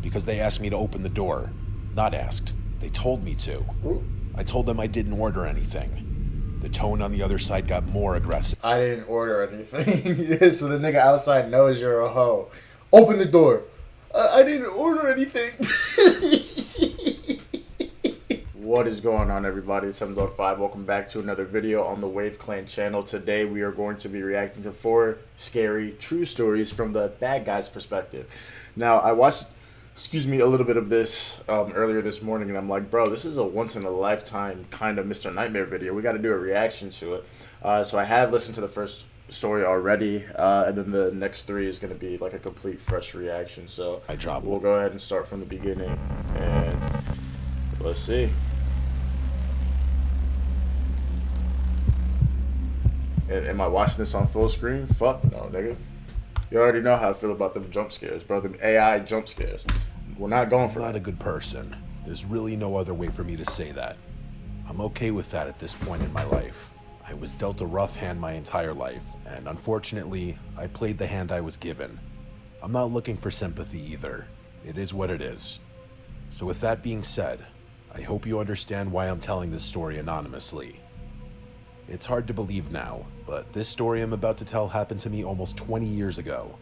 because they asked me to open the door. Not asked. They told me to. I told them I didn't order anything. The tone on the other side got more aggressive. I didn't order anything. So the nigga outside knows you're a hoe. Open the door. I didn't order anything. What is going on, everybody? It's 7.5. Welcome back to another video on the Wave Clan channel. Today we are going to be reacting to 4 scary true stories from the bad guy's perspective. Now, I watched, a little bit of this earlier this morning, and I'm like, bro, this is a once-in-a-lifetime kind of Mr. Nightmare video. We got to do a reaction to it. So I have listened to the first story already, and then the next 3 is going to be like a complete fresh reaction. So we'll go ahead and start from the beginning, and let's see. Am I watching this on full screen? Fuck no, nigga. You already know how I feel about them jump scares, bro. Them AI jump scares. We're not going for that. I'm not a good person. There's really no other way for me to say that. I'm okay with that at this point in my life. I was dealt a rough hand my entire life, and unfortunately, I played the hand I was given. I'm not looking for sympathy either. It is what it is. So with that being said, I hope you understand why I'm telling this story anonymously. It's hard to believe now, but this story I'm about to tell happened to me almost 20 years ago.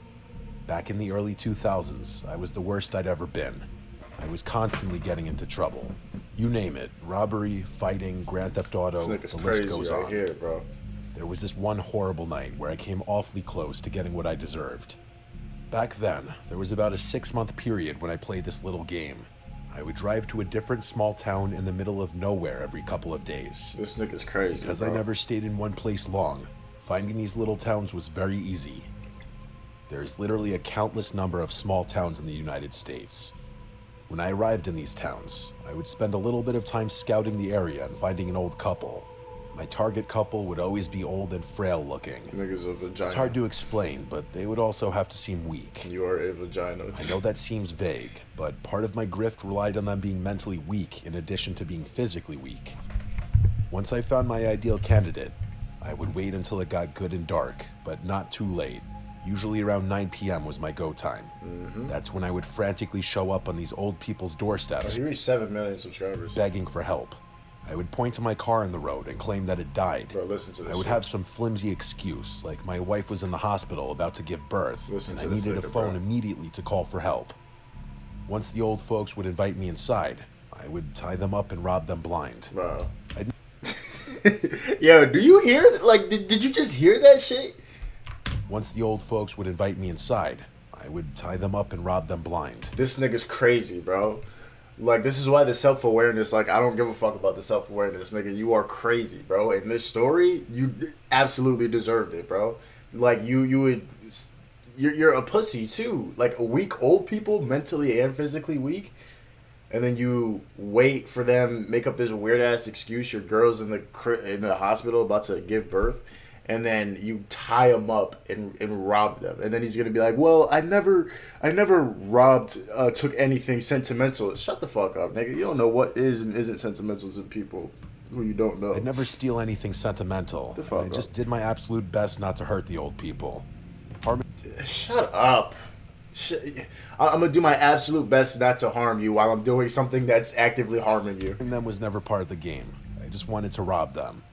Back in the early 2000s, I was the worst I'd ever been. I was constantly getting into trouble. You name it, robbery, fighting, Grand Theft Auto, the list goes on. Here, bro. There was this one horrible night where I came awfully close to getting what I deserved. Back then, there was about a 6-month period when I played this little game. I would drive to a different small town in the middle of nowhere every couple of days. This nigga's crazy, because bro. I never stayed in one place long, finding these little towns was very easy. There's literally a countless number of small towns in the United States. When I arrived in these towns, I would spend a little bit of time scouting the area and finding an old couple. My target couple would always be old and frail looking. Niggas a vagina. It's hard to explain, but they would also have to seem weak. You are a vagina. I know that seems vague, but part of my grift relied on them being mentally weak in addition to being physically weak. Once I found my ideal candidate, I would wait until it got good and dark, but not too late. Usually around 9 p.m. was my go time. That's when I would frantically show up on these old people's doorsteps. He reached 7 million subscribers. Begging for help. I would point to my car in the road and claim that it died. Bro, listen to this. I would have some flimsy excuse, like my wife was in the hospital about to give birth, and I needed a phone immediately to call for help. Once the old folks would invite me inside, I would tie them up and rob them blind. Bro. Yo, do you hear? Like, did you just hear that shit? Once the old folks would invite me inside, I would tie them up and rob them blind. This nigga's crazy, bro. Like, this is why the self-awareness, like, I don't give a fuck about the self-awareness, nigga. You are crazy, bro. In this story, you absolutely deserved it, bro. Like, you're a pussy, too. Like, weak old people, mentally and physically weak. And then you wait for them, make up this weird-ass excuse. Your girl's in the hospital about to give birth. And then you tie him up and rob them. And then he's going to be like, well, I never took anything sentimental. Shut the fuck up, nigga. You don't know what is and isn't sentimental to people who you don't know. I'd never steal anything sentimental. I just did my absolute best not to hurt the old people. Shut up. I'm going to do my absolute best not to harm you while I'm doing something that's actively harming you. Them was never part of the game. I just wanted to rob them.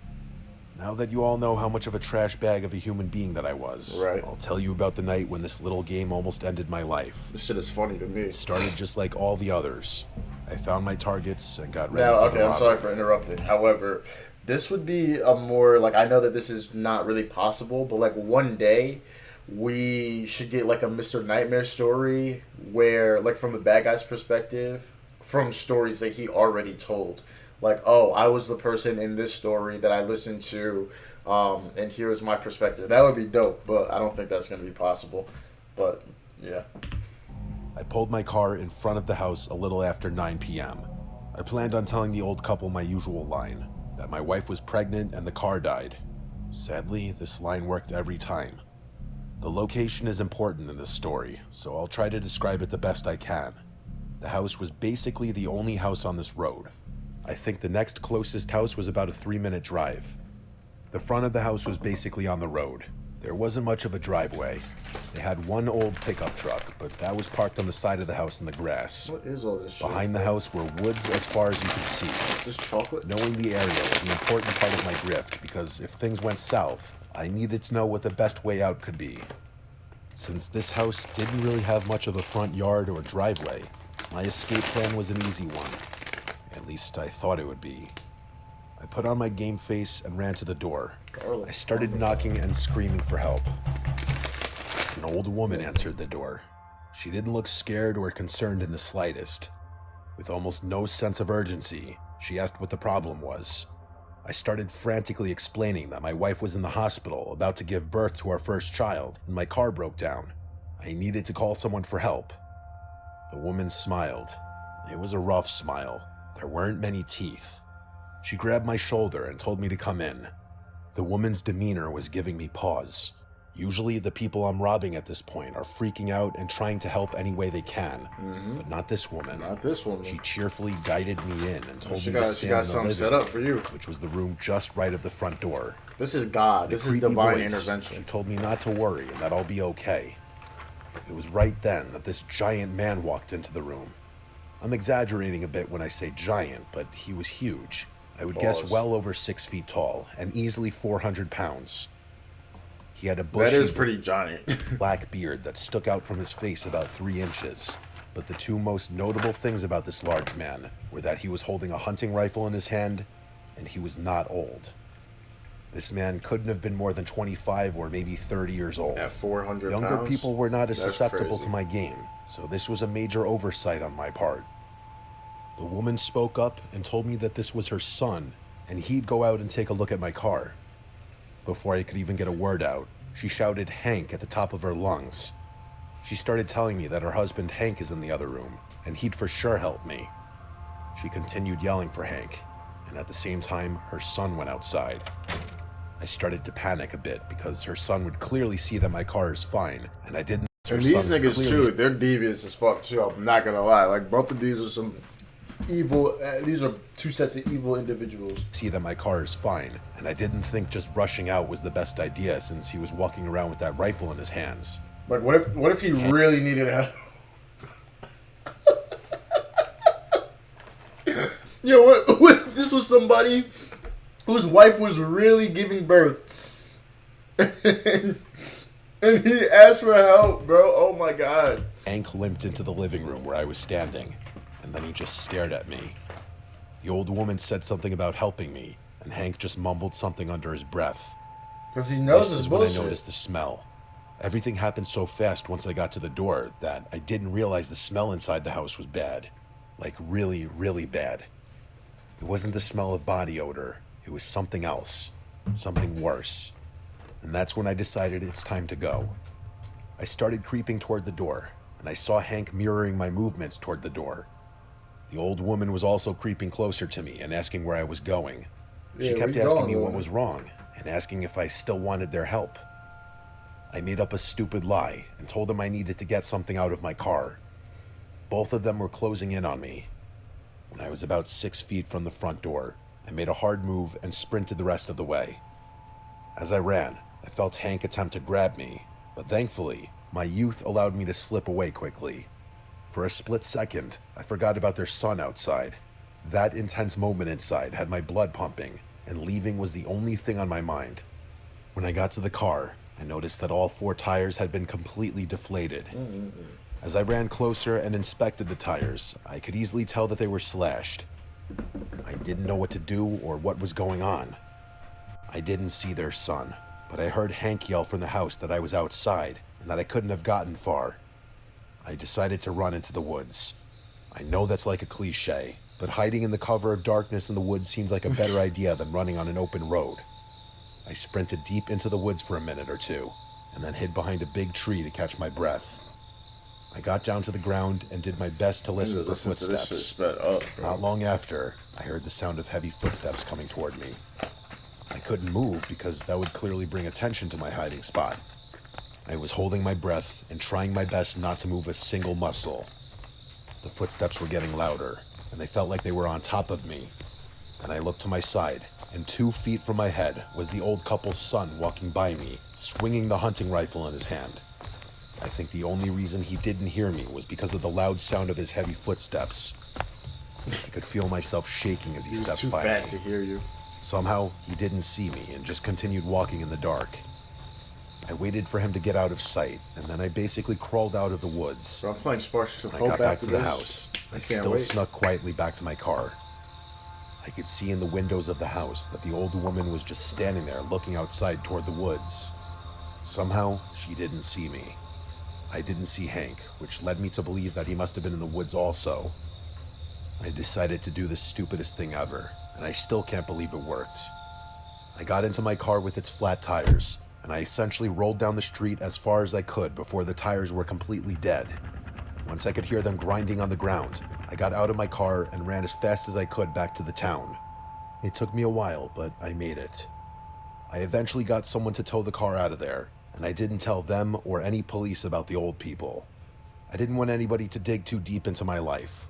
Now that you all know how much of a trash bag of a human being that I was, right, I'll tell you about the night when this little game almost ended my life. This shit is funny to me. It started just like all the others. I found my targets and got ready for the robbery. I'm sorry for interrupting. However, this would be a more, like, I know that this is not really possible, but, like, one day we should get, like, a Mr. Nightmare story where, like, from the bad guy's perspective, from stories that he already told. Like, oh, I was the person in this story that I listened to, and here's my perspective. That would be dope, but I don't think that's going to be possible. But, yeah. I pulled my car in front of the house a little after 9 p.m. I planned on telling the old couple my usual line, that my wife was pregnant and the car died. Sadly, this line worked every time. The location is important in this story, so I'll try to describe it the best I can. The house was basically the only house on this road. I think the next closest house was about a 3-minute drive. The front of the house was basically on the road. There wasn't much of a driveway. They had one old pickup truck, but that was parked on the side of the house in the grass. What is all this shit? Behind the house were woods as far as you could see. This chocolate? Knowing the area was an important part of my grift because if things went south, I needed to know what the best way out could be. Since this house didn't really have much of a front yard or driveway, my escape plan was an easy one. At least I thought it would be. I put on my game face and ran to the door. I started knocking and screaming for help. An old woman answered the door. She didn't look scared or concerned in the slightest. With almost no sense of urgency, she asked what the problem was. I started frantically explaining that my wife was in the hospital about to give birth to our first child, and my car broke down. I needed to call someone for help. The woman smiled. It was a rough smile. There weren't many teeth. She grabbed my shoulder and told me to come in. The woman's demeanor was giving me pause. Usually the people I'm robbing at this point are freaking out and trying to help any way they can, but not this woman. Not this woman. She cheerfully guided me in and told me to stand she got in the something living set up room, for you. which was the room just right of the front door. This is God. This is Creepy divine voice, intervention. She told me not to worry and that I'll be okay. It was right then that this giant man walked into the room. I'm exaggerating a bit when I say giant, but he was huge. I would guess well over 6 feet tall and easily 400 pounds. He had a bushy, that is pretty giant. black beard that stuck out from his face about 3 inches. But the two most notable things about this large man were that he was holding a hunting rifle in his hand, and he was not old. This man couldn't have been more than 25 or maybe 30 years old. At 400 Younger pounds? people were not as That's susceptible crazy. to my game, so this was a major oversight on my part. The woman spoke up and told me that this was her son, and he'd go out and take a look at my car. Before I could even get a word out, she shouted Hank at the top of her lungs. She started telling me that her husband Hank is in the other room, and he'd for sure help me. She continued yelling for Hank, and at the same time, her son went outside. I started to panic a bit because her son would clearly see that my car is fine, and I didn't. And these niggas too, they're devious as fuck too. I'm not gonna lie. Like both of these are some evil. These are two sets of evil individuals. See that my car is fine, and I didn't think just rushing out was the best idea since he was walking around with that rifle in his hands. Like what if he really needed help? Yo, what if this was somebody whose wife was really giving birth, and he asked for help, bro? Oh my god. Hank limped into the living room where I was standing, and then he just stared at me. The old woman said something about helping me, and Hank just mumbled something under his breath. Because he knows This his is when I bullshit. noticed the smell. Everything happened so fast once I got to the door that I didn't realize the smell inside the house was bad. Like really, really bad. It wasn't the smell of body odor. It was something else. Something worse. And that's when I decided it's time to go. I started creeping toward the door, and I saw Hank mirroring my movements toward the door. The old woman was also creeping closer to me and asking where I was going. She Yeah, kept where you asking going, me what woman? was wrong and asking if I still wanted their help. I made up a stupid lie and told them I needed to get something out of my car. Both of them were closing in on me. When I was about 6 feet from the front door, I made a hard move and sprinted the rest of the way. As I ran, I felt Hank attempt to grab me, but thankfully, my youth allowed me to slip away quickly. For a split second, I forgot about their son outside. That intense moment inside had my blood pumping, and leaving was the only thing on my mind. When I got to the car, I noticed that all 4 tires had been completely deflated. As I ran closer and inspected the tires, I could easily tell that they were slashed. I didn't know what to do or what was going on. I didn't see their son, but I heard Hank yell from the house that I was outside and that I couldn't have gotten far. I decided to run into the woods. I know that's like a cliche, but hiding in the cover of darkness in the woods seems like a better idea than running on an open road. I sprinted deep into the woods for a minute or two, and then hid behind a big tree to catch my breath. I got down to the ground and did my best to listen for Listen to this shit footsteps. sped up, bro. Not long after, I heard the sound of heavy footsteps coming toward me. I couldn't move because that would clearly bring attention to my hiding spot. I was holding my breath and trying my best not to move a single muscle. The footsteps were getting louder, and they felt like they were on top of me. And I looked to my side and 2 feet from my head was the old couple's son walking by me, swinging the hunting rifle in his hand. I think the only reason he didn't hear me was because of the loud sound of his heavy footsteps. I could feel myself shaking as he stepped by me. He was too fat to hear you. Somehow, he didn't see me and just continued walking in the dark. I waited for him to get out of sight, and then I basically crawled out of the woods. So I'm playing Sparks to When I Hope got back after to the this. house, I can't still wait. snuck quietly back to my car. I could see in the windows of the house that the old woman was just standing there looking outside toward the woods. Somehow, she didn't see me. I didn't see Hank, which led me to believe that he must have been in the woods also. I decided to do the stupidest thing ever, and I still can't believe it worked. I got into my car with its flat tires, and I essentially rolled down the street as far as I could before the tires were completely dead. Once I could hear them grinding on the ground, I got out of my car and ran as fast as I could back to the town. It took me a while, but I made it. I eventually got someone to tow the car out of there, and I didn't tell them or any police about the old people. I didn't want anybody to dig too deep into my life.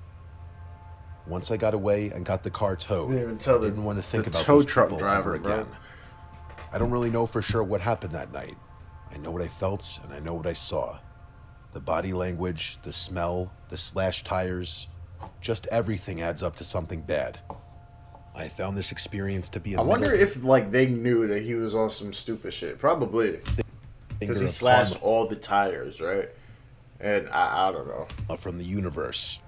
Once I got away and got the car towed, You didn't even tell I didn't want to think the about tow those truck people driver, ever bro. again. I don't really know for sure what happened that night. I know what I felt and I know what I saw. The body language, the smell, the slashed tires, just everything adds up to something bad. I found this experience to be a I wonder middle if like they knew that he was on some stupid shit. Probably. Because he finger of slashed karma all the tires, right? And I don't know. from the universe.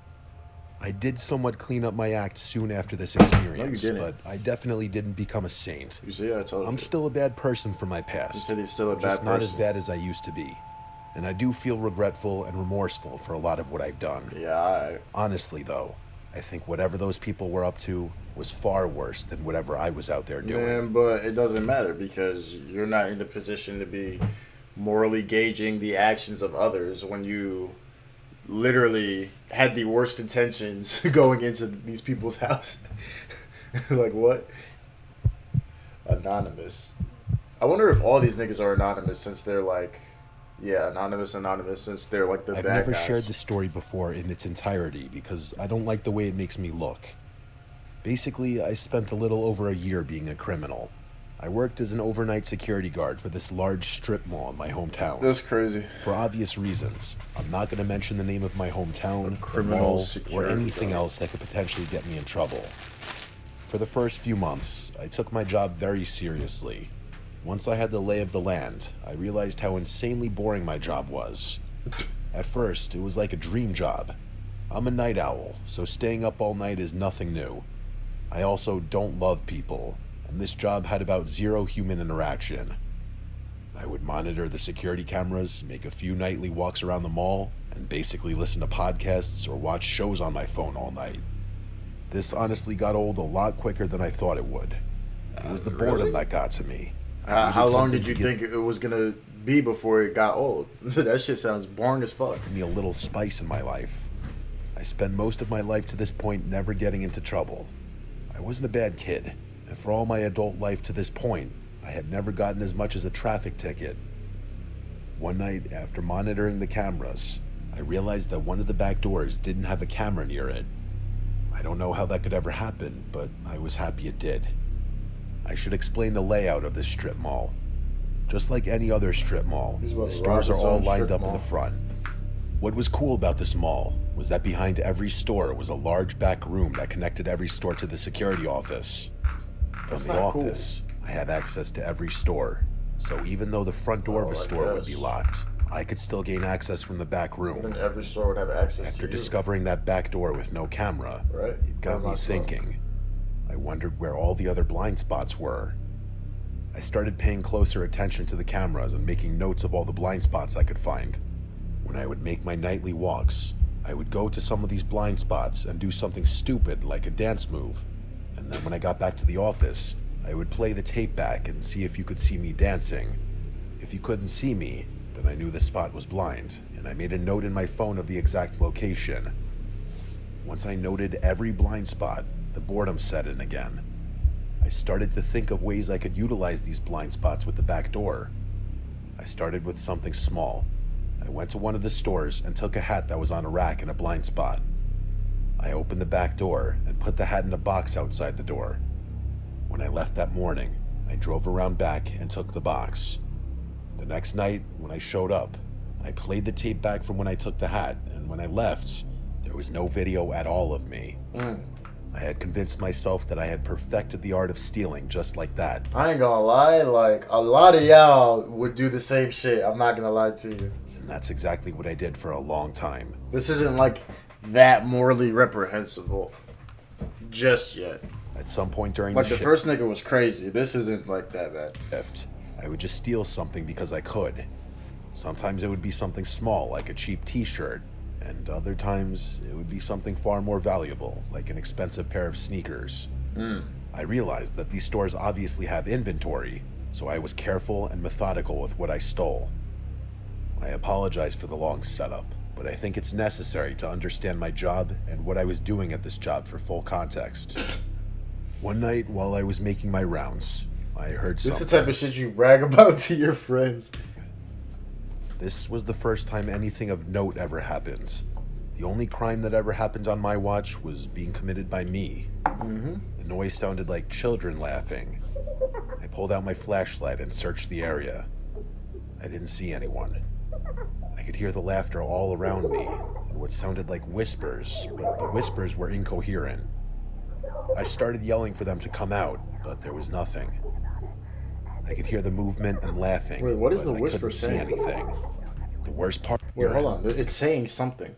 I did somewhat clean up my act soon after this experience, didn't. but I definitely didn't become a saint. You see, I told you. I'm still a bad person for my past. You said he's still a bad just not as person. bad as I used to be. And I do feel regretful and remorseful for a lot of what I've done. Yeah, Honestly, though, I think whatever those people were up to was far worse than whatever I was out there doing. man, but it doesn't matter because you're not in the position to be morally gauging the actions of others when you literally had the worst intentions going into these people's house. Like what? Anonymous. I wonder if all these niggas are anonymous since they're like, yeah, anonymous since they're like the I've bad never guys. shared this story before in its entirety because I don't like the way it makes me look. Basically, I spent a little over a year being a criminal. I worked as an overnight security guard for this large strip mall in my hometown. That's crazy. For obvious reasons. I'm not going to mention the name of my hometown, the criminal mall, or security anything guard. else that could potentially get me in trouble. For the first few months, I took my job very seriously. Once I had the lay of the land, I realized how insanely boring my job was. At first, it was like a dream job. I'm a night owl, so staying up all night is nothing new. I also don't love people, and this job had about zero human interaction. I would monitor the security cameras, make a few nightly walks around the mall, and basically listen to podcasts or watch shows on my phone all night. This honestly got old a lot quicker than I thought it would. It was the Really? boredom that got to me. I How needed long something did you to think it was gonna be before it got old? That shit sounds boring as fuck. give me a little spice in my life? I spent most of my life to this point never getting into trouble. I wasn't a bad kid, and for all my adult life to this point, I had never gotten as much as a traffic ticket. One night, after monitoring the cameras, I realized that one of the back doors didn't have a camera near it. I don't know how that could ever happen, but I was happy it did. I should explain the layout of this strip mall. Just like any other strip mall, He's about the to stores rob are his all own lined strip up in mall. the front. What was cool about this mall was that behind every store was a large back room that connected every store to the security office. From That's the not cool. office, I had access to every store. So even though the front door of Oh, a I store would guess. be locked, I could still gain access from the back room. Then every store would have access After to you. discovering that back door with no camera, Right. it got Very me much so. thinking. I wondered where all the other blind spots were. I started paying closer attention to the cameras and making notes of all the blind spots I could find. When I would make my nightly walks, I would go to some of these blind spots and do something stupid like a dance move. And then when I got back to the office, I would play the tape back and see if you could see me dancing. If you couldn't see me, then I knew the spot was blind, and I made a note in my phone of the exact location. Once I noted every blind spot, the boredom set in again. I started to think of ways I could utilize these blind spots with the back door. I started with something small. I went to one of the stores and took a hat that was on a rack in a blind spot. I opened the back door and put the hat in a box outside the door. When I left that morning, I drove around back and took the box. The next night, when I showed up, I played the tape back from when I took the hat, and when I left, there was no video at all of me. I had convinced myself that I had perfected the art of stealing just like that. I ain't gonna lie, like, a lot of y'all would do the same shit. I'm not gonna lie to you. And that's exactly what I did for a long time. This isn't, like, that morally reprehensible just yet. At some point during Like, the first nigga was crazy. This isn't, like, that bad. shift, I would just steal something because I could. Sometimes it would be something small, like a cheap t-shirt, and other times it would be something far more valuable, like an expensive pair of sneakers. I realized that these stores obviously have inventory, so I was careful and methodical with what I stole. I apologize for the long setup, but I think it's necessary to understand my job and what I was doing at this job for full context. One night, while I was making my rounds, I heard This something. is the type of shit you brag about to your friends. This was the first time anything of note ever happened. The only crime that ever happened on my watch was being committed by me. The noise sounded like children laughing. I pulled out my flashlight and searched the area. I didn't see anyone. I could hear the laughter all around me, and what sounded like whispers, but the whispers were incoherent. I started yelling for them to come out, but there was nothing. I could hear the movement and laughing. Wait, what is but the I whisper couldn't see saying? anything. The worst part. Wait, hold on. It's saying something.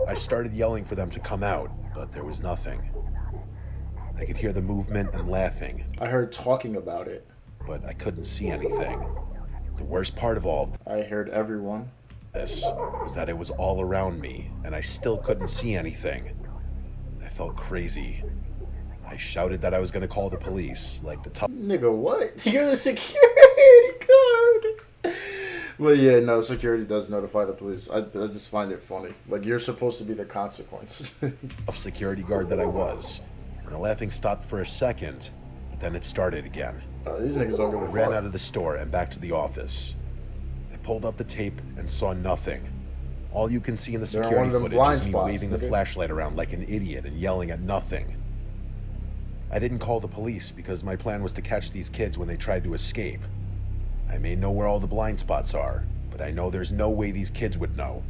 I started yelling for them to come out, but there was nothing. I could hear the movement and laughing, I heard talking about it. but I couldn't see anything. The worst part of all of I heard everyone. this was that it was all around me, and I still couldn't see anything. I felt crazy. I shouted that I was going to call the police, like the top. Nigga, what? You're the security guard. Well, yeah, no, security does notify the police. I just find it funny. Like, you're supposed to be the consequence. Security guard that I was. And the laughing stopped for a second, but then it started again. These niggas don't give a I ran fuck. out of the store and back to the office. I pulled up the tape and saw nothing. All you can see in the They're in security one of them footage blind is me spots, waving the nigga. flashlight around like an idiot and yelling at nothing. I didn't call the police because my plan was to catch these kids when they tried to escape. I may know where all the blind spots are, but I know there's no way these kids would know.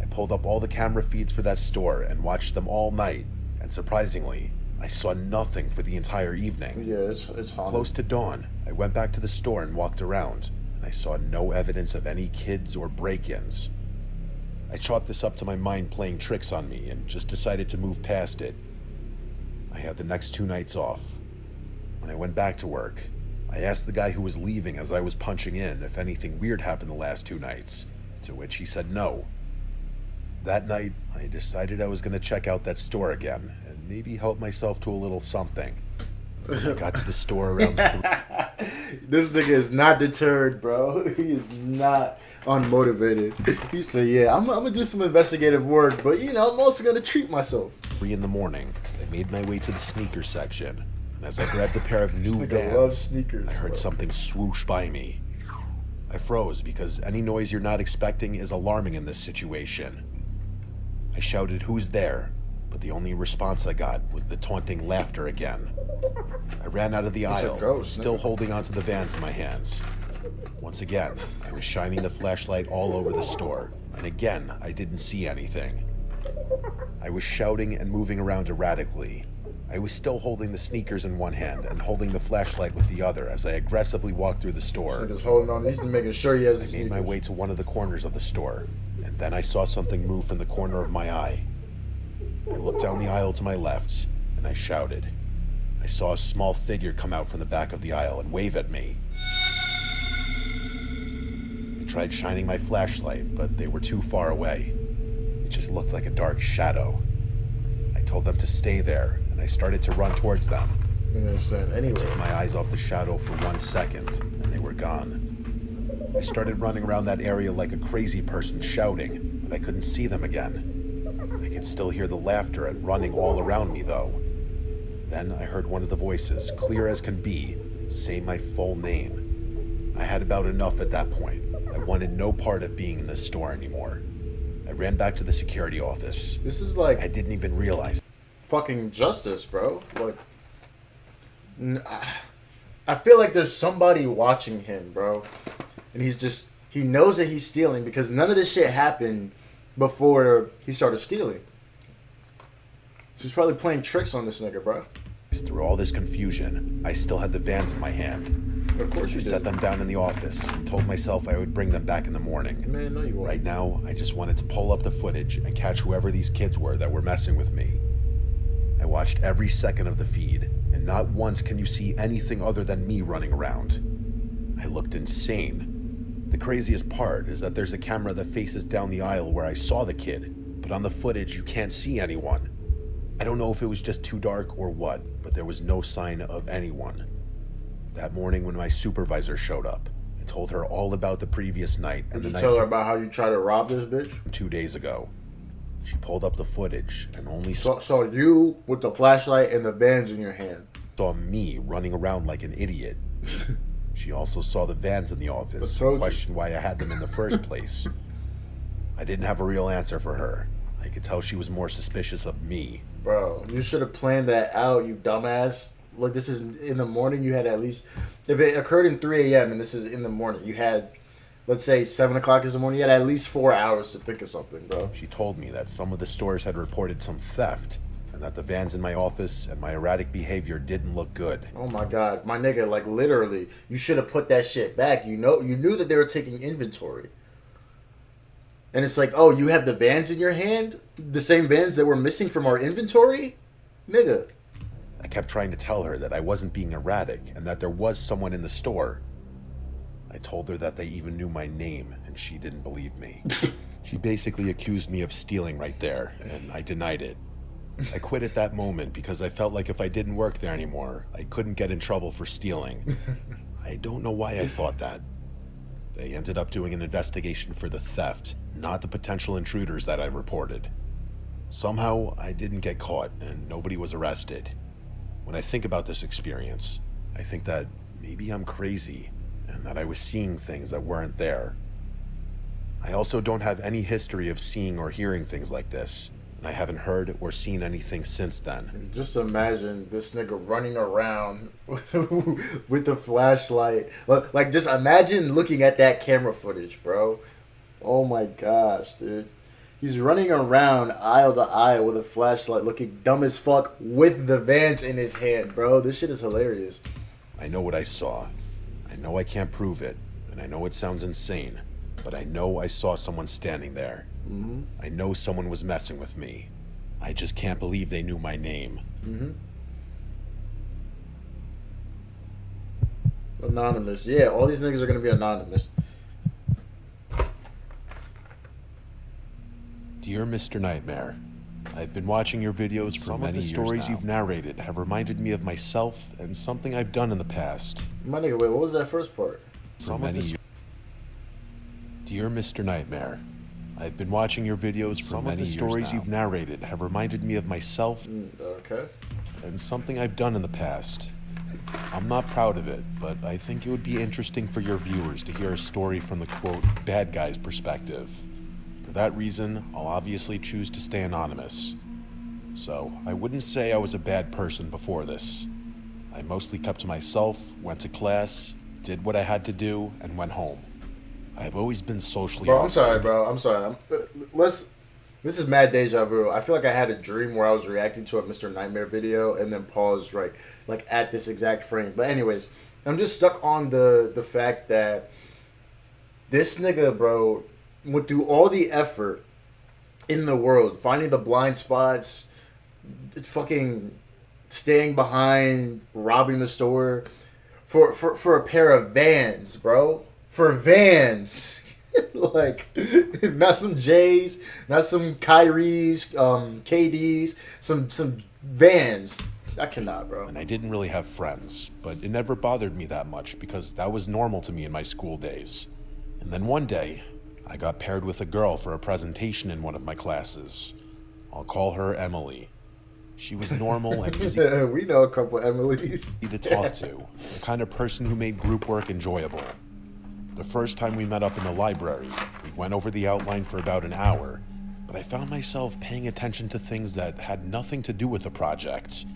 I pulled up all the camera feeds for that store and watched them all night, and surprisingly, I saw nothing for the entire evening. Yeah, it's haunted. Close to dawn, I went back to the store and walked around, and I saw no evidence of any kids or break-ins. I chalked this up to my mind playing tricks on me and just decided to move past it. I had the next 2 nights off. When I went back to work, I asked the guy who was leaving as I was punching in if anything weird happened the last 2 nights, to which he said no. That night, I decided I was going to check out that store again and maybe help myself to a little something. I got to the store around 3. This nigga is not deterred, bro. He is not unmotivated. He said, yeah, I'm gonna do some investigative work, but, you know, I'm also gonna treat myself. 3 in the morning, I made my way to the sneaker section, and as I grabbed a pair of new This nigga loves Vans, sneakers, I heard bro. something swoosh by me. I froze because any noise you're not expecting is alarming in this situation. I shouted, "Who's there?" but the only response I got was the taunting laughter again. I ran out of the It's a aisle, ghost, still nigga. holding onto the Vans in my hands. Once again, I was shining the flashlight all over the store, and again, I didn't see anything. I was shouting and moving around erratically. I was still holding the sneakers in one hand and holding the flashlight with the other as I aggressively walked through the store. Nigga's holding on. He's making sure he has the I made my sneakers. way to one of the corners of the store, and then I saw something move from the corner of my eye. I looked down the aisle to my left, and I shouted. I saw a small figure come out from the back of the aisle and wave at me. I tried shining my flashlight, but they were too far away. It just looked like a dark shadow. I told them to stay there, and I started to run towards them. You understand? Anyway, Took my eyes off the shadow for 1 second, and they were gone. I started running around that area like a crazy person shouting, but I couldn't see them again. I could still hear the laughter and running all around me, though. Then I heard one of the voices, clear as can be, say my full name. I had about enough at that point. I wanted no part of being in this store anymore. I ran back to the security office. this is like I didn't even realize. fucking justice, bro. Like, I feel like there's somebody watching him, bro. And he knows that he's stealing because none of this shit happened before he started stealing. She's probably playing tricks on this nigga, bro. Through all this confusion, I still had the vans in my hand. Of course you I did. set them down in the office and told myself I would bring them back in the morning. Man, no, you won't. Right now, I just wanted to pull up the footage and catch whoever these kids were that were messing with me. I watched every second of the feed, and not once can you see anything other than me running around. I looked insane. The craziest part is that there's a camera that faces down the aisle where I saw the kid, but on the footage you can't see anyone. I don't know if it was just too dark or what, but there was no sign of anyone. That morning when my supervisor showed up, I told her all about the previous night and Did the you night tell her about how you tried to rob this bitch? 2 days ago. She pulled up the footage and only So you with the flashlight and the vans in your hand. saw me running around like an idiot. She also saw the vans in the office told and you. questioned why I had them in the first place. I didn't have a real answer for her. I could tell she was more suspicious of me. Bro, you should have planned that out, you dumbass. Look, this is in the morning. You had at least, if it occurred in 3 a.m. and this is in the morning, you had, let's say 7 o'clock is the morning, you had at least 4 hours to think of something, bro. She told me that some of the stores had reported some theft and that the vans in my office and my erratic behavior didn't look good. Oh my god, my nigga, like literally, you should have put that shit back. You knew that they were taking inventory. And it's like, oh, you have the vans in your hand? The same vans that were missing from our inventory? Nigga. I kept trying to tell her that I wasn't being erratic and that there was someone in the store. I told her that they even knew my name and she didn't believe me. She basically accused me of stealing right there and I denied it. I quit at that moment because I felt like if I didn't work there anymore, I couldn't get in trouble for stealing. I don't know why I thought that. They ended up doing an investigation for the theft, not the potential intruders that I reported. Somehow, I didn't get caught and nobody was arrested. When I think about this experience, I think that maybe I'm crazy and that I was seeing things that weren't there. I also don't have any history of seeing or hearing things like this, and I haven't heard or seen anything since then. Just imagine this nigga running around with the flashlight. Like, just imagine looking at that camera footage, bro. Oh my gosh, dude. He's running around aisle to aisle with a flashlight looking dumb as fuck with the vans in his hand, bro. This shit is hilarious. I know what I saw. I know I can't prove it, and I know it sounds insane, but I know I saw someone standing there. Mm-hmm. I know someone was messing with me. I just can't believe they knew my name. Mm-hmm. Anonymous. Yeah, all these niggas are gonna be anonymous. Dear Mr. Nightmare, I've been watching your videos for many years now. Some of the stories you've narrated have reminded me of myself and something I've done in the past. My nigga, wait, what was that first part? Dear Mr. Nightmare, I've been watching your videos for many years now. Some of the stories you've narrated have reminded me of myself Okay. and something I've done in the past. I'm not proud of it, but I think it would be interesting for your viewers to hear a story from the quote, bad guy's perspective. For that reason, I'll obviously choose to stay anonymous. So, I wouldn't say I was a bad person before this. I mostly kept to myself, went to class, did what I had to do, and went home. I've always been socially Bro, awkward. I'm sorry, bro. I'm sorry. This is mad deja vu. I feel like I had a dream where I was reacting to a Mr. Nightmare video and then paused right, like at this exact frame. But anyways, I'm just stuck on the fact that this nigga, bro, went through all the effort in the world, finding the blind spots, fucking staying behind, robbing the store for a pair of vans, bro. For vans. Like, not some J's, not some Kyries, KDs, some vans. I cannot, bro. And I didn't really have friends, but it never bothered me that much because that was normal to me in my school days. And then one day, I got paired with a girl for a presentation in one of my classes. I'll call her Emily. She was normal and easy We know a couple Emilys. to talk to, the kind of person who made group work enjoyable. The first time we met up in the library, we went over the outline for about an hour, but I found myself paying attention to things that had nothing to do with the project.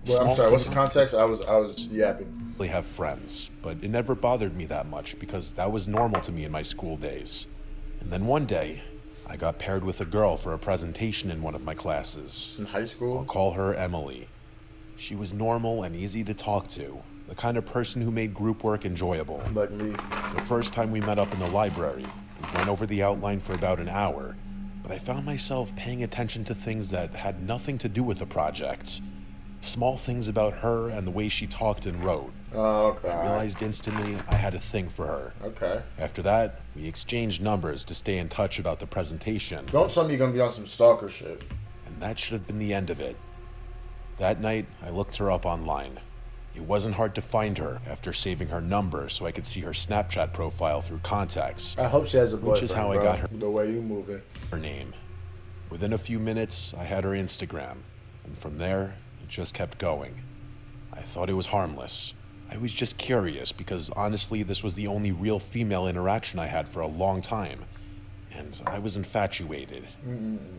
Well, I'm Small sorry. What's the things context? I was yapping. really have friends, but it never bothered me that much because that was normal to me in my school days. And then one day, I got paired with a girl for a presentation in one of my classes. In high I'll school. call her Emily. She was normal and easy to talk to, the kind of person who made group work enjoyable. Like me. The first time we met up in the library, we went over the outline for about an hour, but I found myself paying attention to things that had nothing to do with the project. Small things about her and the way she talked and wrote. Oh, okay. I realized instantly I had a thing for her. Okay. After that, we exchanged numbers to stay in touch about the presentation, Don't tell me you're gonna be on some stalker shit. and that should have been the end of it. That night, I looked her up online. It wasn't hard to find her after saving her number so I could see her Snapchat profile through contacts, I hope she has a boyfriend. which is how I bro. got her The way you moving. name. Within a few minutes, I had her Instagram, and from there, it just kept going. I thought it was harmless. I was just curious because honestly, this was the only real female interaction I had for a long time, and I was infatuated.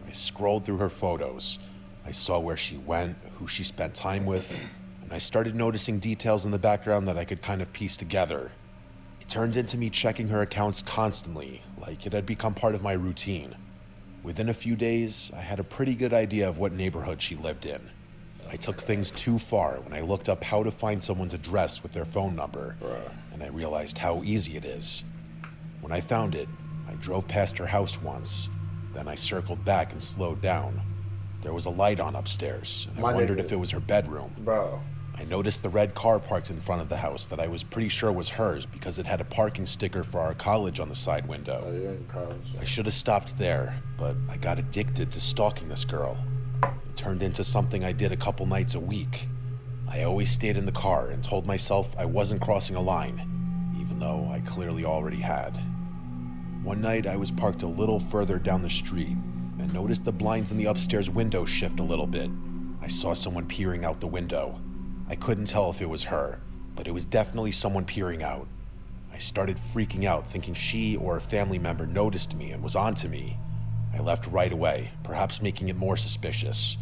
I scrolled through her photos. I saw where she went, who she spent time with, and I started noticing details in the background that I could kind of piece together. It turned into me checking her accounts constantly, like it had become part of my routine. Within a few days, I had a pretty good idea of what neighborhood she lived in. I took things too far when I looked up how to find someone's address with their phone number, and I realized how easy it is. When I found it, I drove past her house once. Then I circled back and slowed down. There was a light on upstairs, and I wondered if it was her bedroom. Bro. I noticed the red car parked in front of the house that I was pretty sure was hers because it had a parking sticker for our college on the side window. Oh, you're in college. I should have stopped there, but I got addicted to stalking this girl. It turned into something I did a couple nights a week. I always stayed in the car and told myself I wasn't crossing a line, even though I clearly already had. One night I was parked a little further down the street and noticed the blinds in the upstairs window shift a little bit. I saw someone peering out the window. I couldn't tell if it was her, but it was definitely someone peering out. I started freaking out, thinking she or a family member noticed me and was onto me. I left right away, perhaps making it more suspicious.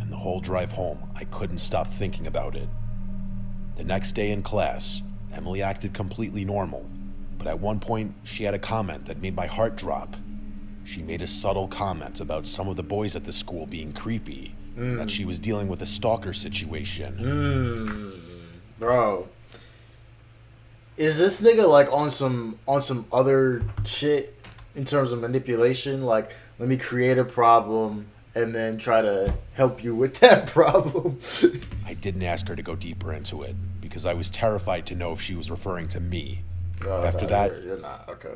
And the whole drive home, I couldn't stop thinking about it. The next day in class, Emily acted completely normal, but at one point, she had a comment that made my heart drop. She made a subtle comment about some of the boys at the school being creepy, that she was dealing with a stalker situation. Bro. Is this nigga like on some other shit in terms of manipulation? Like, let me create a problem and then try to help you with that problem. I didn't ask her to go deeper into it because I was terrified to know if she was referring to me. After that, you're not. Okay.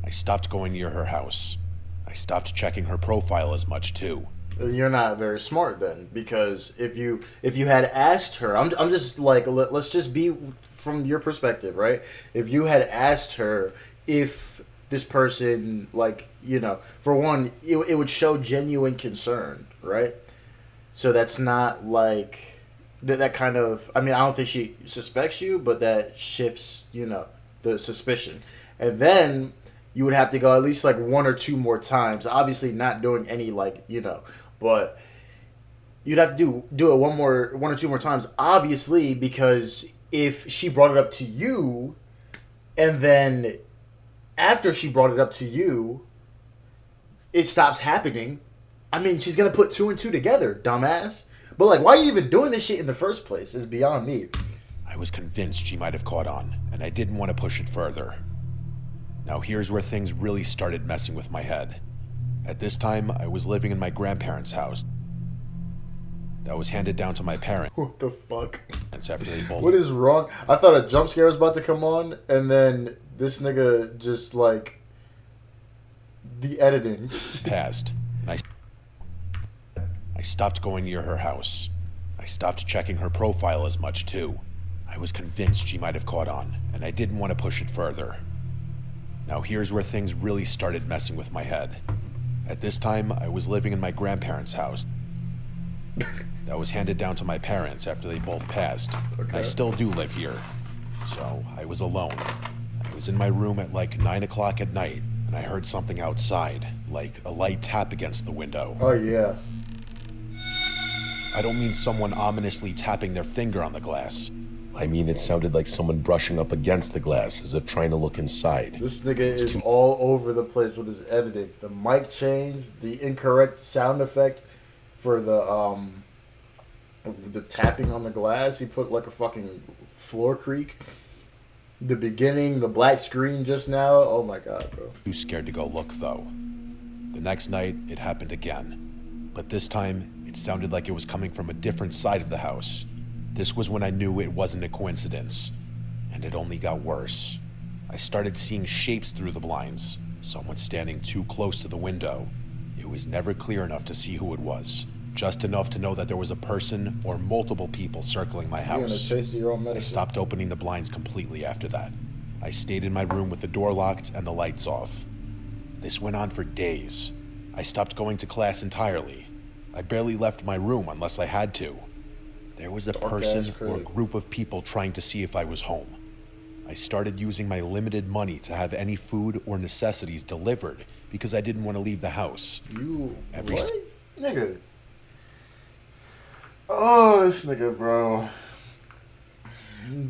I stopped going near her house. I stopped checking her profile as much too. You're not very smart then, because if you had asked her, I'm just like, let's just be from your perspective, right? If you had asked her if this person, like, you know, for one, it would show genuine concern, right? So that's not like that kind of, I mean, I don't think she suspects you, but that shifts, you know, the suspicion. And then you would have to go at least like one or two more times, obviously not doing any, like, you know, but you'd have to do it one or two more times, obviously, because if she brought it up to you, and then after she brought it up to you, it stops happening. I mean, she's gonna put two and two together, dumbass. But like, why are you even doing this shit in the first place is beyond me. I was convinced she might have caught on, and I didn't want to push it further. Now here's where things really started messing with my head. At this time, I was living in my grandparents' house. That was handed down to my parents What the fuck? after they both What is wrong? I thought a jump scare was about to come on, and then this nigga just like the editing. passed, and I stopped going near her house. I stopped checking her profile as much too. I was convinced she might have caught on, and I didn't want to push it further. Now here's where things really started messing with my head. At this time, I was living in my grandparents' house. That was handed down to my parents after they both passed. And I still do live here. So I was alone. I was in my room at like 9 o'clock at night, and I heard something outside, like a light tap against the window. Oh yeah. I don't mean someone ominously tapping their finger on the glass. I mean, it sounded like someone brushing up against the glass as if trying to look inside. This nigga is all over the place with his editing. The mic change, the incorrect sound effect for the tapping on the glass. He put like a fucking floor creak. The beginning, the black screen just now. Oh my god, bro. Too scared to go look, though. The next night, it happened again. But this time, it sounded like it was coming from a different side of the house. This was when I knew it wasn't a coincidence. And it only got worse. I started seeing shapes through the blinds. Someone standing too close to the window. It was never clear enough to see who it was. Just enough to know that there was a person or multiple people circling my You're gonna house. taste your own I medicine. stopped opening the blinds completely after that. I stayed in my room with the door locked and the lights off. This went on for days. I stopped going to class entirely. I barely left my room unless I had to. There was a person that's or a crazy. group of people trying to see if I was home. I started using my limited money to have any food or necessities delivered because I didn't want to leave the house. You Every what? Nigga. Oh, this nigga, bro.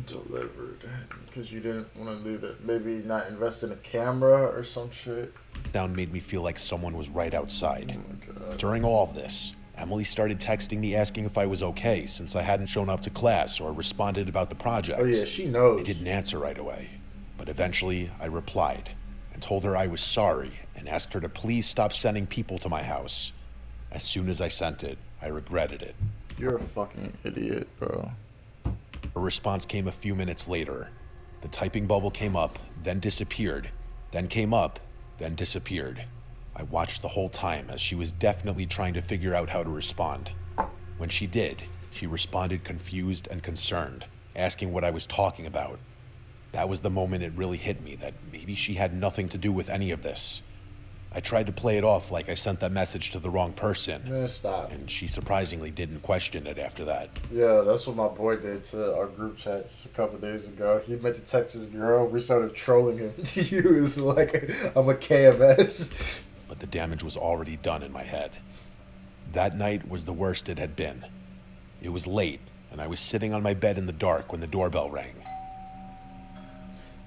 Delivered. Because you didn't want to leave it. Maybe not invest in a camera or some shit. Sound made me feel like someone was right outside. Oh my god. During all of this, Emily started texting me asking if I was okay since I hadn't shown up to class or responded about the project. Oh yeah, she knows. I didn't answer right away, but eventually I replied and told her I was sorry and asked her to please stop sending people to my house. As soon as I sent it, I regretted it. You're a fucking idiot, bro. Her response came a few minutes later. The typing bubble came up, then disappeared, then came up, then disappeared. I watched the whole time as she was definitely trying to figure out how to respond. When she did, she responded confused and concerned, asking what I was talking about. That was the moment it really hit me that maybe she had nothing to do with any of this. I tried to play it off like I sent that message to the wrong person, Man, stop. and she surprisingly didn't question it after that. Yeah, that's what my boy did to our group chats a couple days ago. He meant to text his girl. We started trolling him. He was like, I'm a KMS. But the damage was already done in my head. That night was the worst it had been. It was late, and I was sitting on my bed in the dark when the doorbell rang.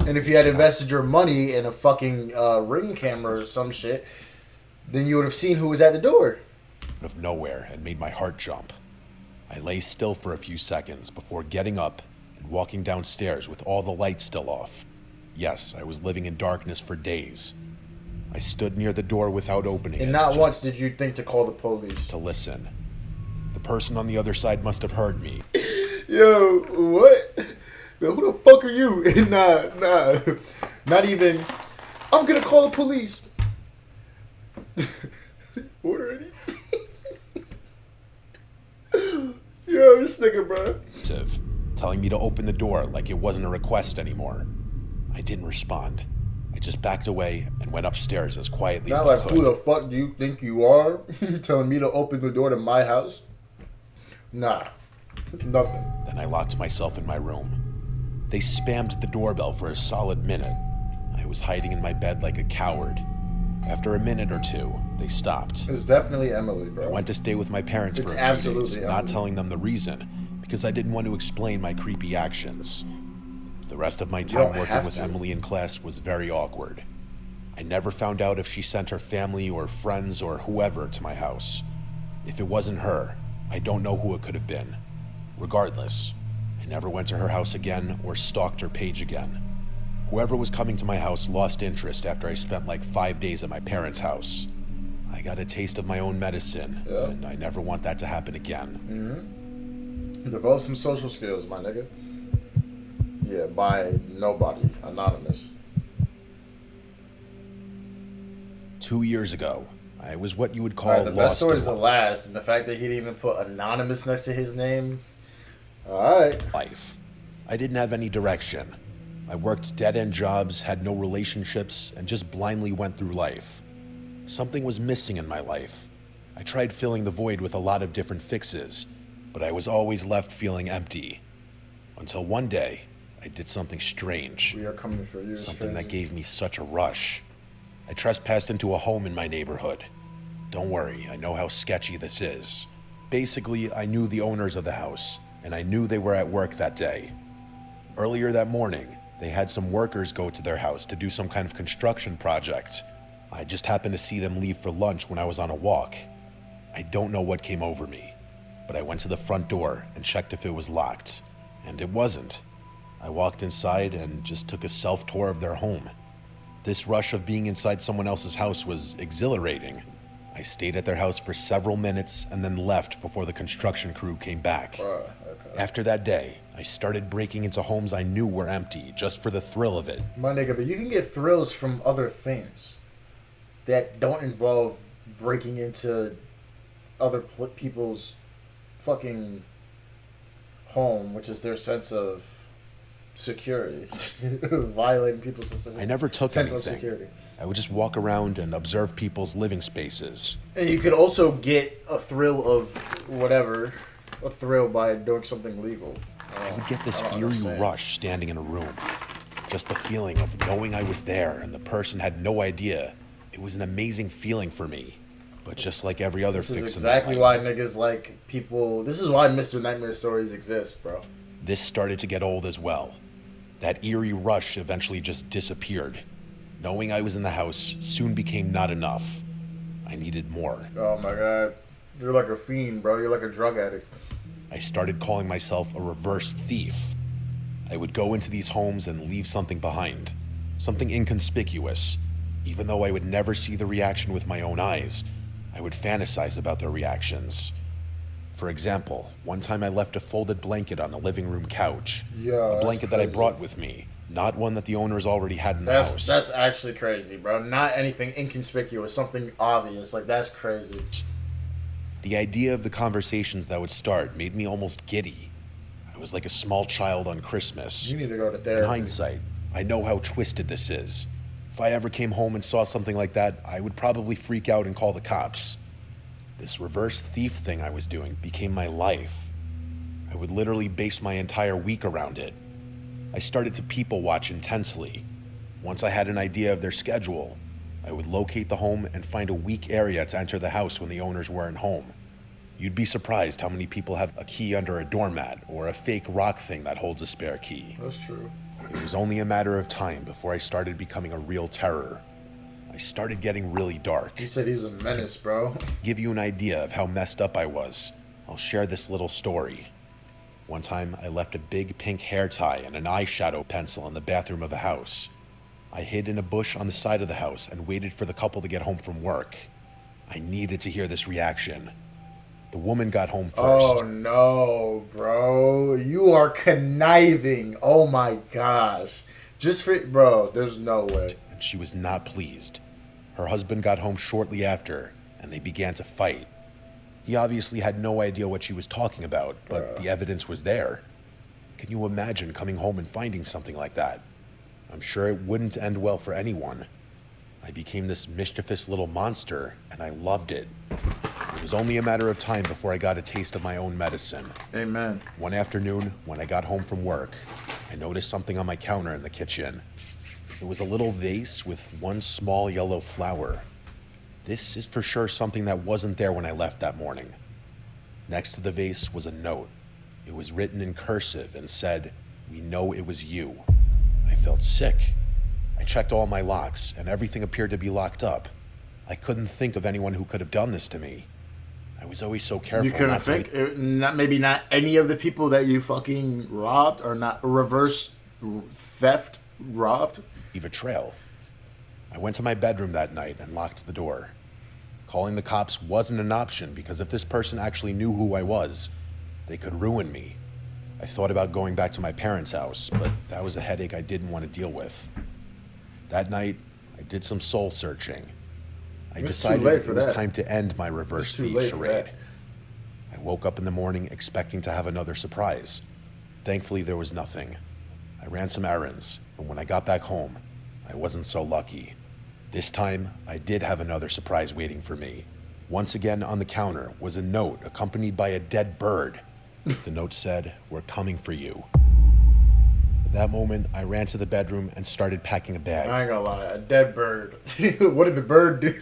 And if you had invested your money in a fucking Ring camera or some shit, then you would have seen who was at the door. Out of nowhere and made my heart jump. I lay still for a few seconds before getting up and walking downstairs with all the lights still off. Yes, I was living in darkness for days. I stood near the door without opening it. And not just once did you think to call the police. to listen. The person on the other side must have heard me. Yo, what? Yo, who the fuck are you? Nah. Not even, I'm gonna call the police. Order anything. Yo, this nigga, bro. Telling me to open the door like it wasn't a request anymore. I didn't respond. I just backed away and went upstairs as quietly Not as like, I who the could. fuck do you think you are? Telling me to open the door to my house? Nah. Nothing. Then I locked myself in my room. They spammed the doorbell for a solid minute. I was hiding in my bed like a coward. After a minute or two, they stopped. It's definitely Emily, I bro. went to stay with my parents It's for a few absolutely days, not Emily. telling them the reason, because I didn't want to explain my creepy actions. The rest of my time don't working have with to. Emily in class was very awkward. I never found out if she sent her family or friends or whoever to my house. If it wasn't her, I don't know who it could have been. Regardless, I never went to her house again or stalked her page again. Whoever was coming to my house lost interest after I spent like 5 days at my parents' house. I got a taste of my own medicine, Yeah. and I never want that to happen again. Develop some social skills, my nigga. Yeah, by nobody. Anonymous. 2 years ago, I was what you would call Alright, the best lost story in is the last, and the fact that he didn't even put anonymous next to his name. Alright. life. I didn't have any direction. I worked dead-end jobs, had no relationships, and just blindly went through life. Something was missing in my life. I tried filling the void with a lot of different fixes, but I was always left feeling empty. Until one day, I did something strange. We are coming for you. It's Something that crazy. gave me such a rush. I trespassed into a home in my neighborhood. Don't worry, I know how sketchy this is. Basically, I knew the owners of the house, and I knew they were at work that day. Earlier that morning, they had some workers go to their house to do some kind of construction project. I just happened to see them leave for lunch when I was on a walk. I don't know what came over me, but I went to the front door and checked if it was locked, and it wasn't. I walked inside and just took a self-tour of their home. This rush of being inside someone else's house was exhilarating. I stayed at their house for several minutes and then left before the construction crew came back. Okay. After that day, I started breaking into homes I knew were empty just for the thrill of it. My nigga, but you can get thrills from other things that don't involve breaking into other people's fucking home, which is their sense of security. Violating people's I never took sense anything. of security. I would just walk around and observe people's living spaces. And you could also get a thrill of whatever, a thrill by doing something legal. I would get this I don't eerie understand. rush standing in a room. Just the feeling of knowing I was there and the person had no idea. It was an amazing feeling for me. But just like every other This is fix exactly in my why life, niggas like people. This is why Mr. Nightmare Stories exist, bro. this started to get old as well. That eerie rush eventually just disappeared. Knowing I was in the house soon became not enough. I needed more. Oh my god. You're like a fiend, bro. You're like a drug addict. I started calling myself a reverse thief. I would go into these homes and leave something behind, something inconspicuous. Even though I would never see the reaction with my own eyes, I would fantasize about their reactions. For example, one time I left a folded blanket on a living room couch. Yeah, A that's blanket that I crazy. brought with me, not one that the owners already had in the house. That's actually crazy, bro. Not anything inconspicuous, something obvious. Like, that's crazy. The idea of the conversations that would start made me almost giddy. I was like a small child on Christmas. You need to go to In therapy. hindsight, I know how twisted this is. If I ever came home and saw something like that, I would probably freak out and call the cops. This reverse thief thing I was doing became my life. I would literally base my entire week around it. I started to people watch intensely. Once I had an idea of their schedule, I would locate the home and find a weak area to enter the house when the owners weren't home. You'd be surprised how many people have a key under a doormat or a fake rock thing that holds a spare key. That's true. It was only a matter of time before I started becoming a real terror. I started getting really dark. He said he's a menace, bro. To give you an idea of how messed up I was, I'll share this little story. One time, I left a big pink hair tie and an eyeshadow pencil in the bathroom of a house. I hid in a bush on the side of the house and waited for the couple to get home from work. I needed to hear this reaction. The woman got home first. Oh no, bro. You are conniving. Oh my gosh. Just for, bro, there's no way. And she was not pleased. Her husband got home shortly after, and they began to fight. He obviously had no idea what she was talking about, but the evidence was there. Can you imagine coming home and finding something like that? I'm sure it wouldn't end well for anyone. I became this mischievous little monster, and I loved it. It was only a matter of time before I got a taste of my own medicine. Amen. One afternoon, when I got home from work, I noticed something on my counter in the kitchen. It was a little vase with one small yellow flower. This is for sure something that wasn't there when I left that morning. Next to the vase was a note. It was written in cursive and said, "We know it was you." I felt sick. I checked all my locks, and everything appeared to be locked up. I couldn't think of anyone who could have done this to me. I was always so careful. You couldn't not to think, maybe not any of the people that you fucking robbed or not reverse theft robbed. leave a trail. I went to my bedroom that night and locked the door. Calling the cops wasn't an option because if this person actually knew who I was, they could ruin me. I thought about going back to my parents' house, but that was a headache I didn't want to deal with. That night, I did some soul searching. I It's too decided late it for was that. time to end my reverse It's too thief late for charade. that. I woke up in the morning expecting to have another surprise. Thankfully, there was nothing. I ran some errands, and when I got back home, I wasn't so lucky. This time, I did have another surprise waiting for me. Once again on the counter was a note accompanied by a dead bird. The note said, "We're coming for you." At that moment, I ran to the bedroom and started packing a bag. I ain't gonna lie, a dead bird. What did the bird do?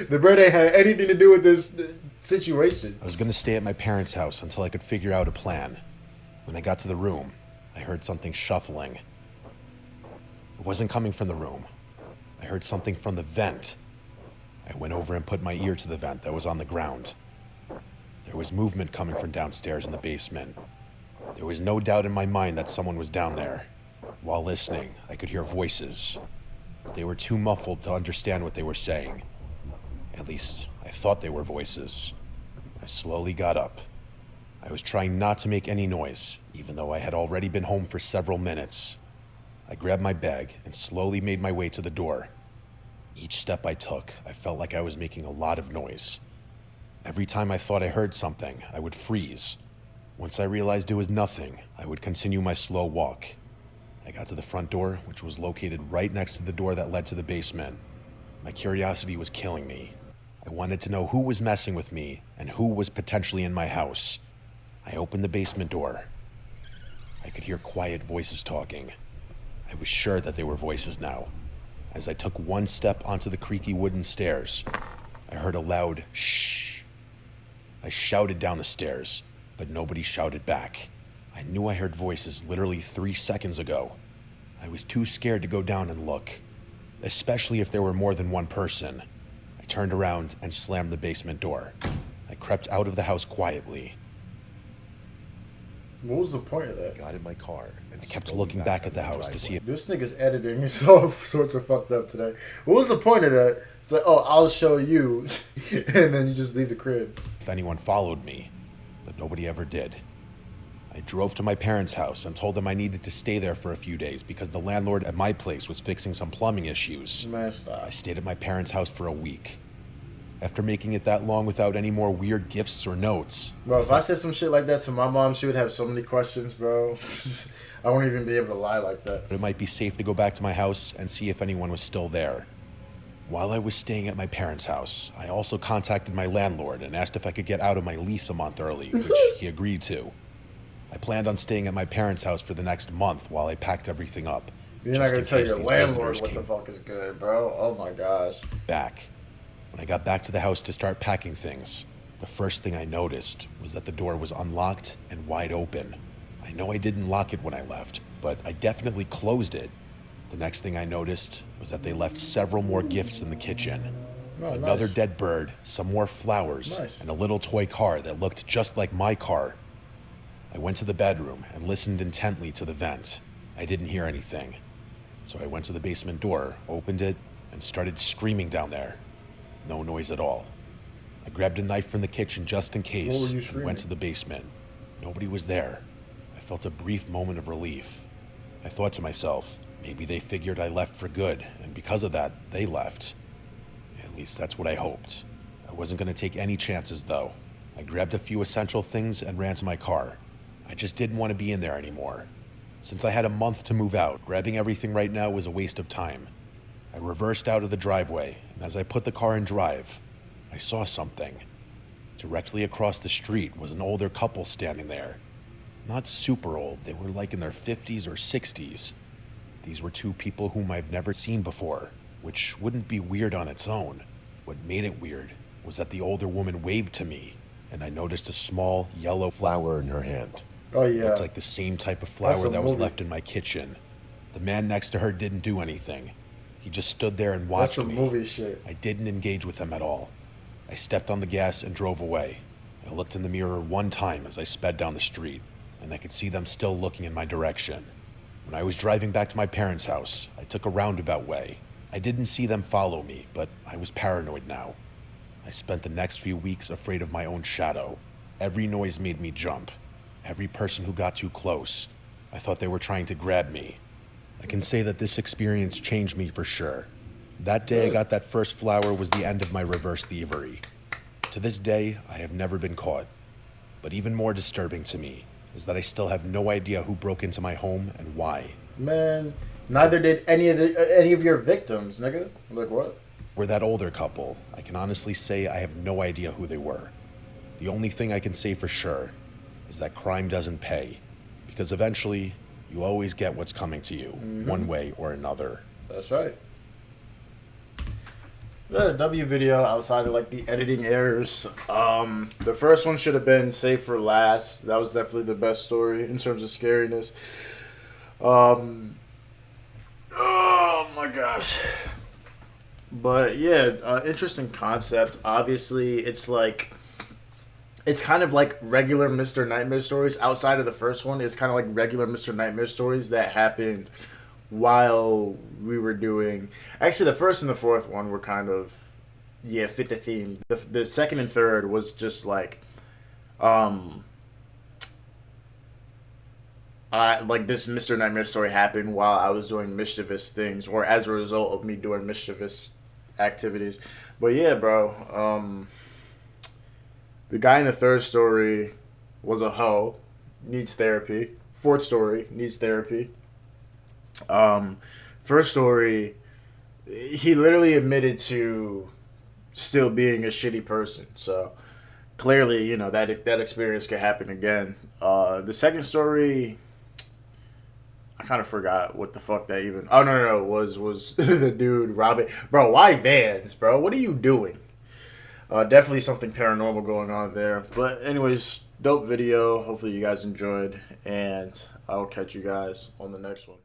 The bird ain't had anything to do with this situation. I was gonna stay at my parents' house until I could figure out a plan. When I got to the room, I heard something shuffling. It wasn't coming from the room. I heard something from the vent. I went over and put my ear to the vent that was on the ground. There was movement coming from downstairs in the basement. There was no doubt in my mind that someone was down there. While listening, I could hear voices. They were too muffled to understand what they were saying. At least, I thought they were voices. I slowly got up. I was trying not to make any noise, even though I had already been home for several minutes. I grabbed my bag and slowly made my way to the door. Each step I took, I felt like I was making a lot of noise. Every time I thought I heard something, I would freeze. Once I realized it was nothing, I would continue my slow walk. I got to the front door, which was located right next to the door that led to the basement. My curiosity was killing me. I wanted to know who was messing with me and who was potentially in my house. I opened the basement door. I could hear quiet voices talking. I was sure that they were voices now. As I took one step onto the creaky wooden stairs, I heard a loud shh. I shouted down the stairs, but nobody shouted back. I knew I heard voices literally 3 seconds ago. I was too scared to go down and look, especially if there were more than one person. I turned around and slammed the basement door. I crept out of the house quietly. What was the point of that? Got in my car and I kept looking back at the house to see if This nigga's editing is all sorts of fucked up today. What was the point of that? It's like, oh, I'll show you, and then you just leave the crib. anyone followed me, but nobody ever did. I drove to my parents' house and told them I needed to stay there for a few days because the landlord at my place was fixing some plumbing issues. Man, stop. I stayed at my parents' house for a week. After making it that long without any more weird gifts or notes, Bro, if I said some shit like that to my mom, she would have so many questions, bro. I won't even be able to lie like that. it might be safe to go back to my house and see if anyone was still there. While I was staying at my parents' house, I also contacted my landlord and asked if I could get out of my lease a month early, which he agreed to. I planned on staying at my parents' house for the next month while I packed everything up. You're not just gonna in tell case your these landlord visitors what the came fuck is good, bro. Oh my gosh. back. When I got back to the house to start packing things, the first thing I noticed was that the door was unlocked and wide open. I know I didn't lock it when I left, but I definitely closed it. The next thing I noticed was that they left several more gifts in the kitchen. Oh, Another nice. dead bird, some more flowers, Nice. and a little toy car that looked just like my car. I went to the bedroom and listened intently to the vent. I didn't hear anything. So I went to the basement door, opened it, and started screaming down there. No noise at all. I grabbed a knife from the kitchen just in case What were you and screaming? went to the basement. Nobody was there. I felt a brief moment of relief. I thought to myself, maybe they figured I left for good, and because of that, they left. At least that's what I hoped. I wasn't going to take any chances, though. I grabbed a few essential things and ran to my car. I just didn't want to be in there anymore. Since I had a month to move out, grabbing everything right now was a waste of time. I reversed out of the driveway, and as I put the car in drive, I saw something. Directly across the street was an older couple standing there. Not super old, they were like in their 50s or 60s. These were two people whom I've never seen before, which wouldn't be weird on its own. What made it weird was that the older woman waved to me, and I noticed a small yellow Flower in her hand. Oh yeah. looked like the same type of That's flower a that was movie. left in my kitchen. The man next to her didn't do anything. He just stood there and That's watched some me. movie shit. I didn't engage with him at all. I stepped on the gas and drove away. I looked in the mirror one time as I sped down the street, and I could see them still looking in my direction. When I was driving back to my parents' house, I took a roundabout way. I didn't see them follow me, but I was paranoid now. I spent the next few weeks afraid of my own shadow. Every noise made me jump. Every person who got too close, I thought they were trying to grab me. I can say that this experience changed me for sure. That day I got that first flower was the end of my reverse thievery. To this day, I have never been caught. But even more disturbing to me is that I still have no idea who broke into my home and why. Man, neither did any of your victims, nigga. Like what? For that older couple, I can honestly say I have no idea who they were. The only thing I can say for sure is that crime doesn't pay, because eventually you always get what's coming to you, one way or another. That's right. Yeah, W video outside of like the editing errors. The first one should have been saved for last. That was definitely the best story in terms of scariness. Um, oh my gosh. But yeah, interesting concept. Obviously, it's kind of like regular Mr. Nightmare stories. Outside of the first one, it's kind of like regular Mr. Nightmare stories that happened while we were doing. Actually, the first and the fourth one were kind of, yeah, fit the theme. The second and third was just like, um, like this Mr. Nightmare story happened while I was doing mischievous things, or as a result of me doing mischievous activities. But yeah, bro. The guy in the third story was a hoe, needs therapy. Fourth story needs therapy. Um, First story, he literally admitted to still being a shitty person. So clearly, you know that experience could happen again. The second story, I kind of forgot what the fuck that even. Oh no, was the dude robbing, bro? Why Vans, bro? What are you doing? Definitely something paranormal going on there. But anyways, dope video. Hopefully you guys enjoyed, and I'll catch you guys on the next one.